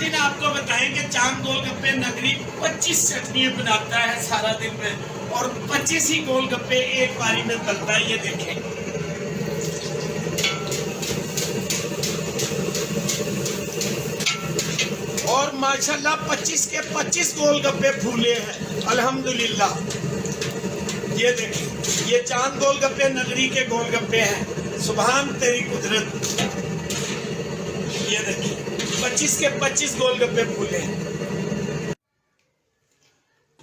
नाज़रीन आपको बताएं कि चांद गोलगप्पे नगरी 25 चटनियाँ बनाता है सारा दिन में, और 25 ही गोलगप्पे एक बारी में बनता है। ये देखें, और माशाल्लाह 25 के 25 गोलगप्पे फूले हैं अल्हम्दुलिल्लाह। ये देखें, ये चांद गोलगप्पे नगरी के गोलगप्पे हैं। सुभान तेरी कुदरत। ये देखिए 25 के 25 गोलगप्पे फूले हैं।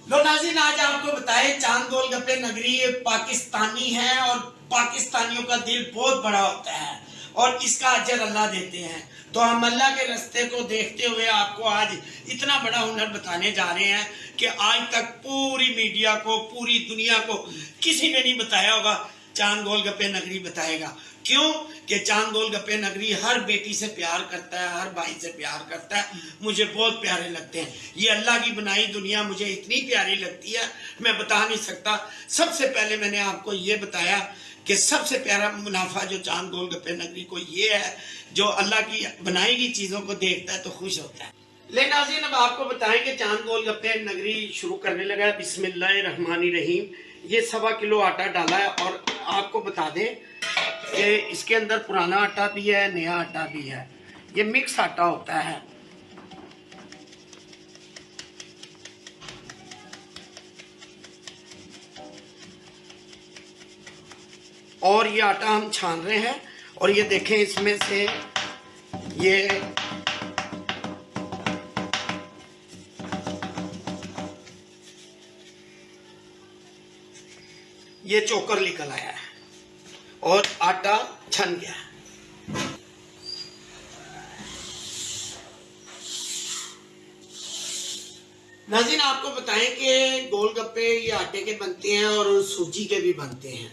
लो नाज़रीन, आज आपको बताएं चांद गोलगप्पे नगरी पाकिस्तानी है, और पाकिस्तानियों का दिल बहुत बड़ा होता है और इसका अजर अल्लाह देते हैं। तो हम अल्लाह के रास्ते को देखते हुए आपको आज इतना बड़ा हुनर बताने जा रहे हैं कि आज तक पूरी मीडिया को, पूरी दुनिया को किसी ने नहीं बताया होगा। चांद गोलगप्पे नगरी बताएगा। क्यों कि चांद गोलगप्पे नगरी हर बेटी से प्यार करता है, हर भाई से प्यार करता है। मुझे बहुत प्यारे लगते हैं। ये अल्लाह की बनाई दुनिया मुझे इतनी प्यारी लगती है, मैं बता नहीं सकता। सबसे पहले मैंने आपको ये बताया कि सबसे प्यारा मुनाफा जो चांद गोलगप्पे नगरी को ये है, जो अल्लाह की बनाई गई चीज़ों को देखता है तो खुश होता है। ले नाज़रीन, अब आपको बताएं कि चांद गोलगप्पे नगरी शुरू करने लगा है। बिस्मिल्लाहिर्रहमानिर्रहीम। ये 1.25 किलो आटा डाला है, और आपको बता दें कि इसके अंदर पुराना आटा भी है, नया आटा भी है। ये मिक्स आटा होता है। और ये आटा हम छान रहे हैं, और ये देखें इसमें से ये चोकर निकल आया है और आटा छन गया है। नाज़रीन आपको बताएं कि गोलगप्पे ये आटे के बनते हैं और सूजी के भी बनते हैं,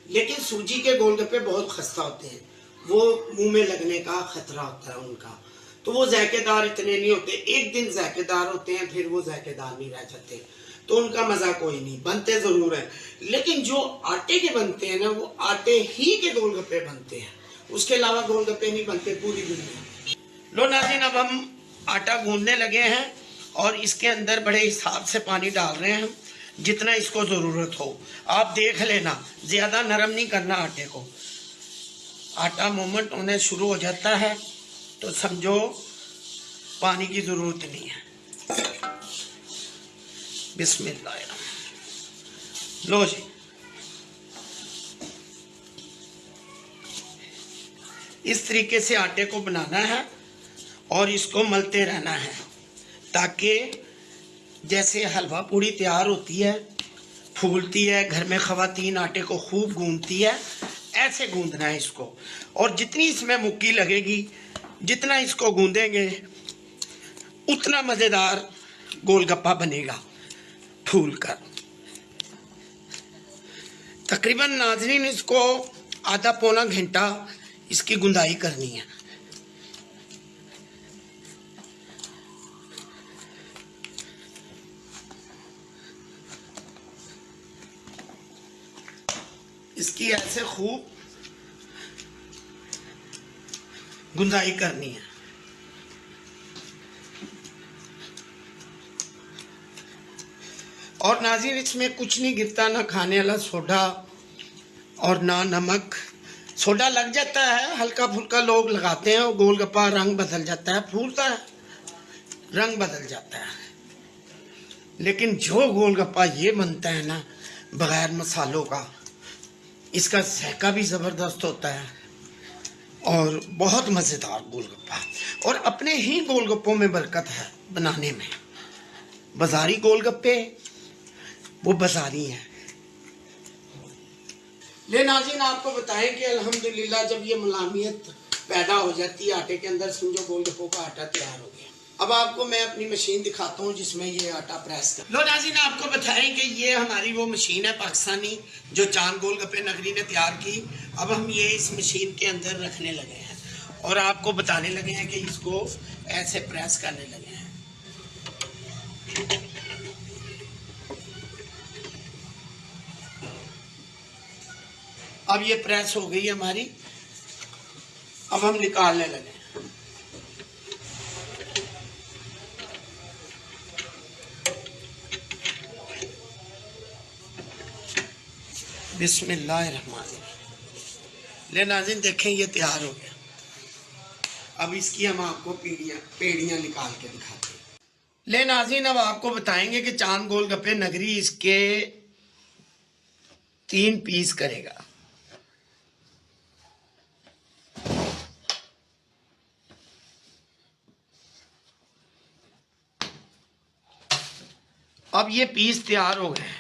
लेकिन सूजी के गोलगप्पे बहुत खस्ता होते हैं। वो मुंह में लगने का खतरा होता है उनका, तो वो जायकेदार इतने नहीं होते। एक दिन जायकेदार होते हैं, फिर वो जायकेदार नहीं रह जाते, तो उनका मजा कोई नहीं। बनते जरूर है, लेकिन जो आटे के बनते हैं ना, वो आटे ही के गोलगप्पे बनते हैं, उसके अलावा गोलगप्पे नहीं बनते पूरी दुनिया। लो नाज़रीन, अब हम आटा गूंदने लगे हैं, और इसके अंदर बड़े हिसाब से पानी डाल रहे हैं हम, जितना इसको ज़रूरत हो। आप देख लेना, ज़्यादा नरम नहीं करना आटे को। आटा मूवमेंट होने शुरू हो जाता है तो समझो पानी की ज़रूरत नहीं है। बिस्मिल्लाह। लो जी, इस तरीके से आटे को बनाना है और इसको मलते रहना है, ताकि जैसे हलवा पूड़ी तैयार होती है, फूलती है, घर में ख़वातीन आटे को खूब गूंदती है, ऐसे गूंदना है इसको। और जितनी इसमें मुक्की लगेगी, जितना इसको गूंदेंगे, उतना मज़ेदार गोलगप्पा बनेगा फूल कर। तकरीबन नाज़रीन इसको आधा पौना घंटा इसकी गुंदाई करनी है। इसकी ऐसे खूब गुंदाई करनी है। और नाज़रीन इसमें कुछ नहीं गिरता, ना खाने वाला सोडा और ना नमक। सोडा लग जाता है, हल्का फुल्का लोग लगाते हैं, और गोलगप्पा रंग बदल जाता है, फूलता है, रंग बदल जाता है। लेकिन जो गोलगप्पा ये बनता है ना बगैर मसालों का, इसका जायका भी ज़बरदस्त होता है और बहुत मज़ेदार गोलगप्पा। और अपने ही गोलगप्पों में बरकत है बनाने में। बाज़ारी गोलगप्पे वो बाज़ारी हैं। ले नाज़रीन आपको बताएं कि अल्हम्दुलिल्लाह जब ये मुलायमियत पैदा हो जाती है आटे के अंदर, समझो गोलगप्पों का आटा तैयार हो गया। अब आपको मैं अपनी मशीन दिखाता हूँ जिसमें ये आटा प्रेस कर। लो नाज़रीन आपको बताएं कि ये हमारी वो मशीन है पाकिस्तानी, जो चांद गोलगप्पे नगरी ने तैयार की। अब हम ये इस मशीन के अंदर रखने लगे हैं, और आपको बताने लगे हैं कि इसको ऐसे प्रेस करने लगे हैं। अब ये प्रेस हो गई हमारी। अब हम निकालने लगे। बिस्मिल्लाहिर्रहमानिर्रहीम। ले नाज़रीन देखें ये तैयार हो गया। अब इसकी हम आपको पेड़ियाँ निकाल के दिखाते हैं। ले नाज़रीन अब आपको बताएंगे कि चांद गोलगप्पे नगरी इसके 3 पीस करेगा। अब ये पीस तैयार हो गए हैं।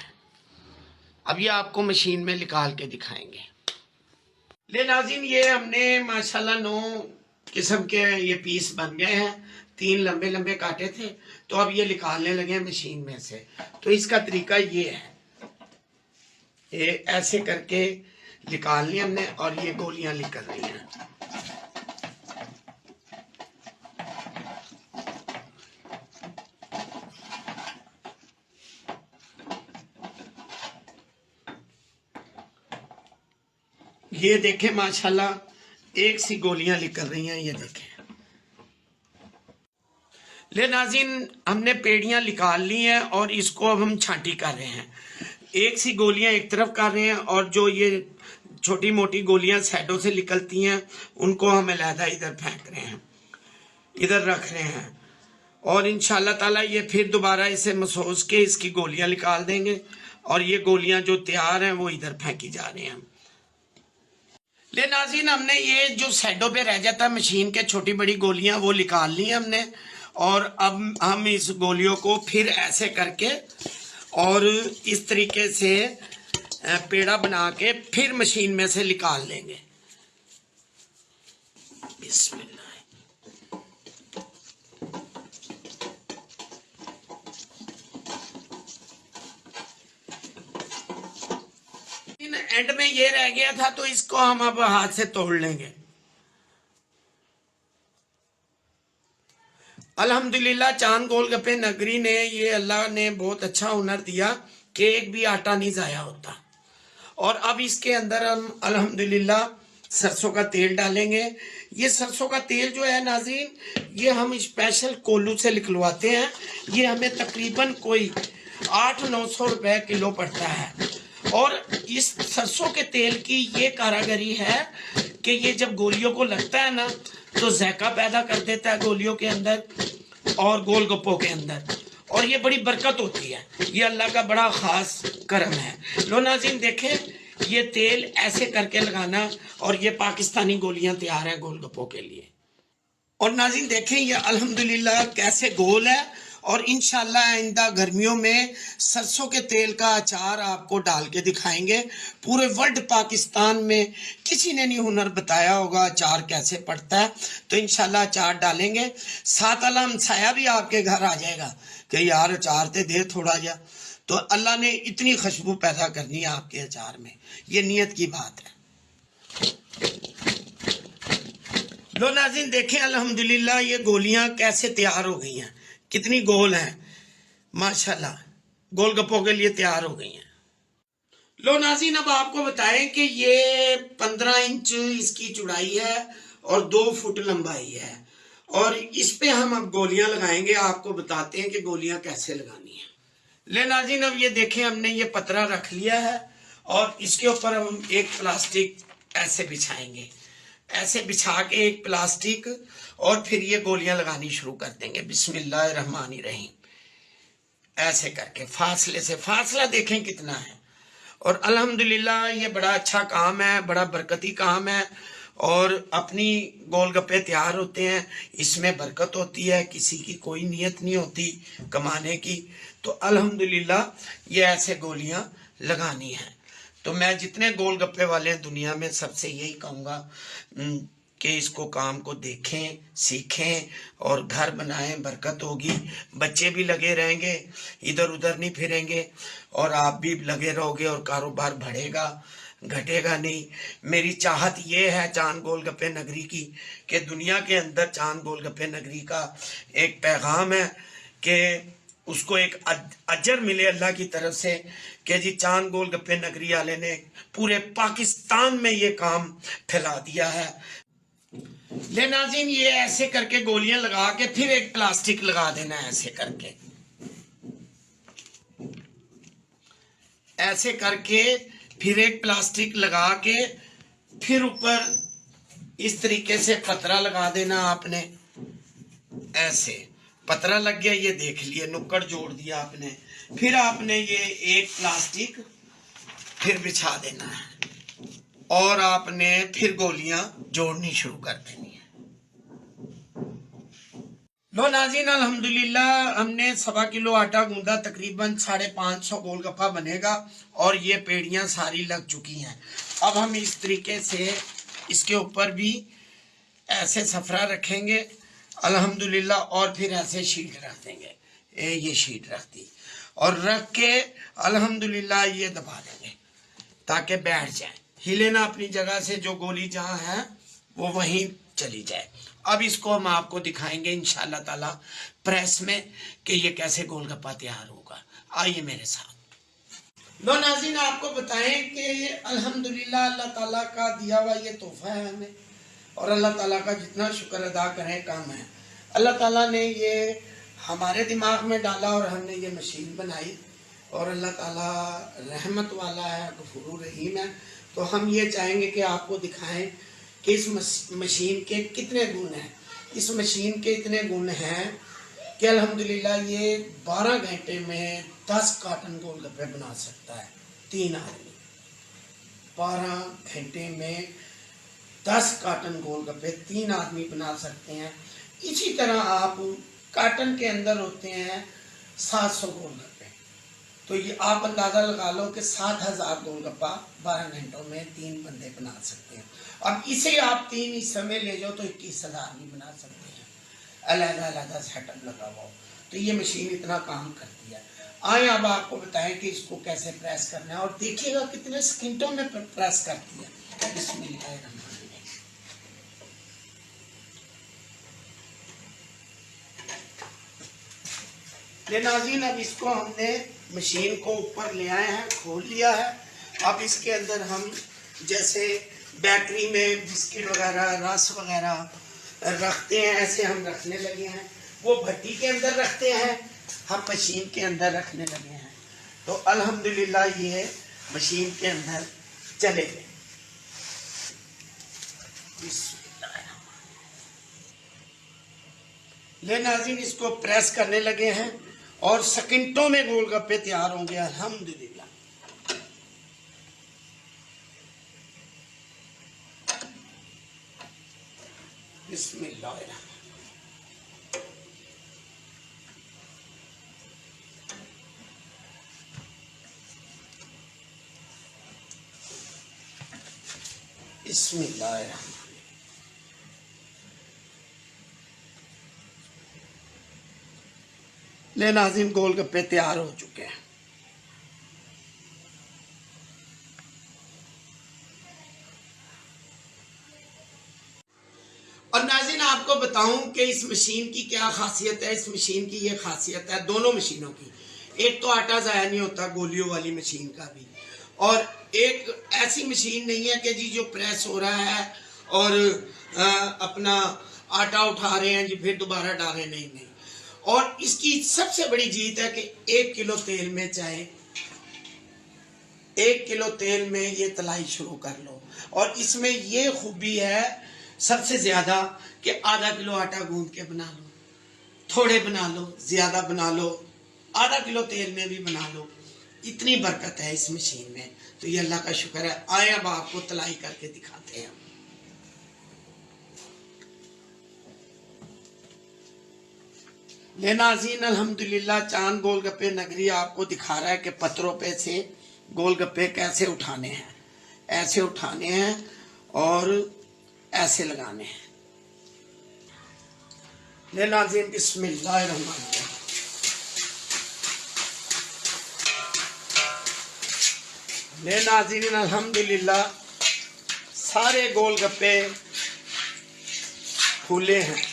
अब ये आपको मशीन में निकाल के दिखाएंगे। ले नाज़रीन ये हमने माशाल्लाह 9 किस्म के ये पीस बन गए हैं। 3 लंबे लंबे काटे थे, तो अब ये निकालने लगे मशीन में से। तो इसका तरीका ये है, ये ऐसे करके निकाल ली हमने और ये गोलियां निकल रही हैं। ये देखें माशाल्लाह एक सी गोलियां निकल रही हैं। ये देखें ले नाज़रीन हमने पेड़ियां निकाल ली हैं और इसको अब हम छांटी कर रहे हैं। एक सी गोलियां एक तरफ कर रहे हैं और जो ये छोटी मोटी गोलियां साइडों से निकलती हैं उनको हम अलहदा इधर फेंक रहे हैं, इधर रख रहे हैं। और इंशाल्लाह ताला ये फिर दोबारा इसे मसोस के इसकी गोलियां निकाल देंगे और ये गोलियां जो तैयार हैं वो इधर फेंकी जा रही हैं। ले नाज़रीन हमने ये जो साइडों पे रह जाता है मशीन के छोटी बड़ी गोलियां वो निकाल ली हमने और अब हम इस गोलियों को फिर ऐसे करके और इस तरीके से पेड़ा बना के फिर मशीन में से निकाल लेंगे। बिस्मिल्लाह। एंड में ये रह गया था तो इसको हम अब हाथ से तोड़ लेंगे। अल्हम्दुलिल्लाह चांद गोलगप्पे नगरी ने ये अल्लाह ने बहुत अच्छा हुनर दिया कि एक भी आटा नहीं ज़ाया होता। और अब इसके अंदर हम अल्हम्दुलिल्लाह सरसों का तेल डालेंगे। ये सरसों का तेल जो है नाज़रीन ये हम स्पेशल कोल्लू से निकलवाते हैं। ये हमें तकरीबन कोई 800-900 रुपए किलो पड़ता है। और इस सरसों के तेल की ये कारागरी है कि ये जब गोलियों को लगता है ना तो ज़ायका पैदा कर देता है गोलियों के अंदर और गोलगप्पों के अंदर, और ये बड़ी बरकत होती है। ये अल्लाह का बड़ा ख़ास करम है। लो नाज़रीन देखें ये तेल ऐसे करके लगाना और ये पाकिस्तानी गोलियां तैयार हैं गोलगप्पों के लिए। और नाज़रीन देखें ये अल्हम्दुलिल्लाह कैसे गोल है। और इंशाल्लाह आइंदा गर्मियों में सरसों के तेल का अचार आपको डाल के दिखाएंगे। पूरे वर्ल्ड पाकिस्तान में किसी ने नहीं हुनर बताया होगा अचार कैसे पड़ता है। तो इंशाल्लाह अचार डालेंगे। साथ अल्लाह हमसाया भी आपके घर आ जाएगा कि यार अचार ते दे थोड़ा जा। तो अल्लाह ने इतनी खुशबू पैदा करनी है आपके अचार में, ये नियत की बात है। लो नाज़रीन देखें अल्हम्दुलिल्लाह ये गोलियां कैसे तैयार हो गई हैं, कितनी गोल हैं माशाल्लाह, गोलगप्पों के लिए तैयार हो गई हैं। लो नाज़रीन अब आपको बताएं कि ये 15 इंच इसकी चौड़ाई है और 2 फुट लंबाई है। और इस पे हम अब गोलियां लगाएंगे। आपको बताते हैं कि गोलियां कैसे लगानी है। ले नाज़रीन अब ये देखें हमने ये पतरा रख लिया है और इसके ऊपर हम एक प्लास्टिक ऐसे बिछाएंगे, ऐसे बिछा के एक प्लास्टिक, और फिर ये गोलियां लगानी शुरू कर देंगे। बिस्मिल्लाहिर्रहमानिर्रहीम। ऐसे करके फासले से, फासला देखें कितना है। और अल्हम्दुलिल्लाह ये बड़ा अच्छा काम है, बड़ा बरकती काम है। और अपनी गोलगप्पे तैयार होते हैं, इसमें बरकत होती है। किसी की कोई नियत नहीं होती कमाने की। तो अल्हम्दुलिल्लाह ये ऐसे गोलियां लगानी है। तो मैं जितने गोलगप्पे वाले हैं दुनिया में सबसे यही कहूँगा कि इसको काम को देखें, सीखें और घर बनाएं, बरकत होगी। बच्चे भी लगे रहेंगे, इधर उधर नहीं फिरेंगे और आप भी लगे रहोगे और कारोबार बढ़ेगा, घटेगा नहीं। मेरी चाहत ये है चांद गोलगप्पे नगरी की कि दुनिया के अंदर चांद गोलगप्पे नगरी का एक पैगाम है कि उसको एक अजर मिले अल्लाह की तरफ से कि जी चांद गोलगप्पे नगरी वाले ने पूरे पाकिस्तान में ये काम फैला दिया है। ले नाज़रीन ये ऐसे करके गोलियां लगा के फिर एक प्लास्टिक लगा देना है। ऐसे करके फिर एक प्लास्टिक लगा के फिर ऊपर इस तरीके से पतरा लगा देना आपने। ऐसे पतरा लग गया, ये देख लिए, नुक्कड़ जोड़ दिया आपने। फिर आपने ये एक प्लास्टिक फिर बिछा देना है और आपने फिर गोलियां जोड़नी शुरू कर देनी है। लो नाज़रीन, अल्हम्दुलिल्लाह हमने 1.25 किलो आटा गूंदा, तकरीबन 550 गोलगप्पा बनेगा और ये पेड़ियां सारी लग चुकी हैं। अब हम इस तरीके से इसके ऊपर भी ऐसे सफरा रखेंगे अल्हम्दुलिल्लाह, और फिर ऐसे शीट रख देंगे। ये शीट रख दी और रख के अल्हम्दुलिल्लाह ये दबा देंगे ताकि बैठ जाए, हिले ना अपनी जगह से। जो गोली जहाँ है वो वहीं चली जाए। अब इसको हम आपको दिखाएंगे इंशाअल्लाह ताला प्रेस में कि ये कैसे गोलगप्पा तैयार होगा। आइए मेरे साथ। लो नाज़रीन, आपको बताएं कि ये अल्हम्दुलिल्लाह अल्लाह ताला का दिया हुआ ये तोहफा है हमें, और अल्लाह ताला का जितना शुक्र अदा करें कम है। अल्लाह ताला ने ये हमारे दिमाग में डाला और हमने ये मशीन बनाई, और अल्लाह ताला रहमत वाला है, गफूर रहीम है। तो हम ये चाहेंगे कि आपको दिखाएं कि इस मशीन के कितने गुण हैं। इस मशीन के इतने गुण हैं कि अल्हम्दुलिल्लाह ये 12 घंटे में 10 कार्टन गोलगप्पे बना सकता है 3 आदमी। 12 घंटे में 10 कार्टन गोलगप्पे 3 आदमी बना सकते हैं। इसी तरह आप कार्टन के अंदर होते हैं 700 गोलगप्पे, तो ये आप अंदाज़ा लगा लो कि 7000 गोलगप्पा 12 घंटों में 3 बंदे बना सकते हैं। अब इसे आप 3 हिस्से में ले जाओ तो 21,000 भी बना सकते हैं, अलग-अलग सेटअप लगा हुआ हो। तो ये मशीन इतना काम करती है। आए अब आपको बताएं कि इसको कैसे प्रेस करना है, और देखिएगा कितने सेकंडों में प्रेस करती है। बिस्मिल्लाह। ले नाज़रीन, अब इसको हमने मशीन को ऊपर ले आए हैं, खोल लिया है। अब इसके अंदर हम जैसे बेकरी में बिस्किट वगैरह, रस वगैरह रखते हैं, ऐसे हम रखने लगे हैं। वो भट्टी के अंदर रखते हैं, हम मशीन के अंदर रखने लगे हैं। तो अल्हम्दुलिल्लाह ये मशीन के अंदर चले गए। ले नाज़रीन, इसको प्रेस करने लगे हैं और सेकंडों में गोलगप्पे तैयार होंगे अल्हम्दुलिल्लाह। बिस्मिल्लाह। बिस्मिल्लाह। ले नाज़रीन, गोलगप्पे तैयार हो चुके हैं। और नाज़रीन, आपको बताऊं कि इस मशीन की क्या खासियत है। इस मशीन की ये खासियत है, दोनों मशीनों की। एक तो आटा ज़ाया नहीं होता गोलियों वाली मशीन का भी, और एक ऐसी मशीन नहीं है कि जी जो प्रेस हो रहा है और अपना आटा उठा रहे हैं जी फिर दोबारा डाल रहे हैं, नहीं। और इसकी सबसे बड़ी जीत है कि 1 किलो तेल में चाहे 1 किलो तेल में ये तलाई शुरू कर लो। और इसमें ये खूबी है सबसे ज्यादा कि आधा किलो आटा गूंद के बना लो, थोड़े बना लो, ज्यादा बना लो, आधा किलो तेल में भी बना लो। इतनी बरकत है इस मशीन में, तो ये अल्लाह का शुक्र है। आए अब आपको तलाई करके दिखाते हैं। ले नाज़रीन, अल्हम्दुलिल्लाह चांद गोलगप्पे नगरी आपको दिखा रहा है कि पत्थरों पे से गोलगप्पे कैसे उठाने हैं। ऐसे उठाने हैं और ऐसे लगाने हैं। ले नाज़रीन, बिस्मिल्लाह रहमान रहीम। ले नाज़रीन, अल्हम्दुलिल्लाह सारे गोलगप्पे फूले हैं।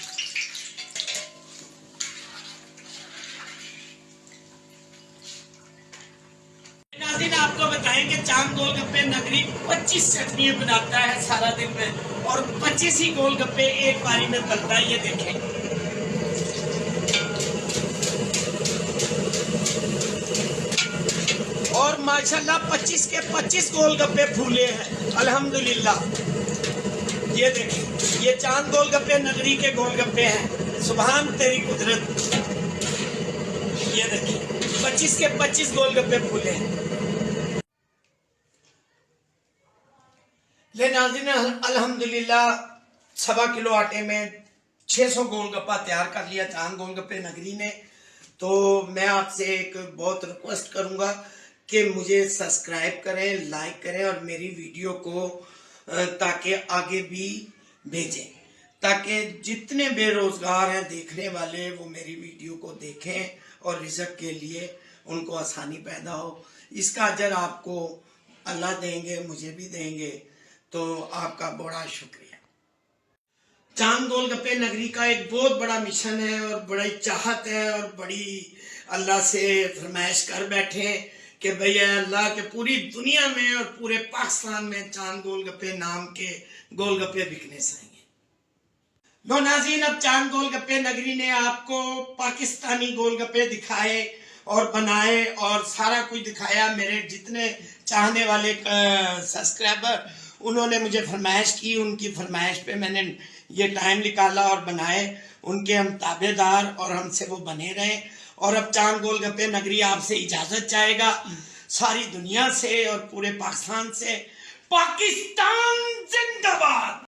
आपको बताएंगे चांद गोलगप्पे नगरी 25 चटनियां बनाता है सारा दिन में, और 25 ही गोलगप्पे एक बारी में बनता है। ये देखें, और माशाल्लाह 25 के 25 गोलगप्पे फूले हैं अल्हम्दुलिल्लाह। ये देखिए, ये चांद गोलगप्पे नगरी के गोलगप्पे हैं। सुभान तेरी कुदरत। ये देखिए 25 के 25 गोलगप्पे फूले हैं। ले नाज़रीन, अल्हम्दुलिल्लाह 1.25 किलो आटे में 600 गोलगप्पा तैयार कर लिया चांद गोलगप्पे नगरी ने। तो मैं आपसे एक बहुत रिक्वेस्ट करूंगा कि मुझे सब्सक्राइब करें, लाइक करें और मेरी वीडियो को ताकि आगे भी भेजें, ताकि जितने बेरोजगार हैं देखने वाले वो मेरी वीडियो को देखें और रिज़्क के लिए उनको आसानी पैदा हो। इसका अजर आपको अल्लाह देंगे, मुझे भी देंगे, तो आपका बड़ा शुक्रिया। चांद गोलगप्पे नगरी का एक बहुत बड़ा मिशन है और बड़ी चाहत है और बड़ी अल्लाह से फरमाइश कर बैठे कि भैया अल्लाह के पूरी दुनिया में और पूरे पाकिस्तान में चांद गोलगप्पे नाम के गोलगप्पे बिकने चाहिए। लो नाज़रीन, अब चांद गोलगप्पे नगरी ने आपको पाकिस्तानी गोलगप्पे दिखाए और बनाए और सारा कुछ दिखाया। मेरे जितने चाहने वाले सब्सक्राइबर उन्होंने मुझे फरमाइश की, उनकी फरमाइश पे मैंने ये टाइम निकाला और बनाए। उनके हम ताबेदार और हमसे वो बने रहे। और अब चांद गोलगप्पे नगरी आपसे इजाजत चाहेगा, सारी दुनिया से और पूरे पाकिस्तान से। पाकिस्तान जिंदाबाद।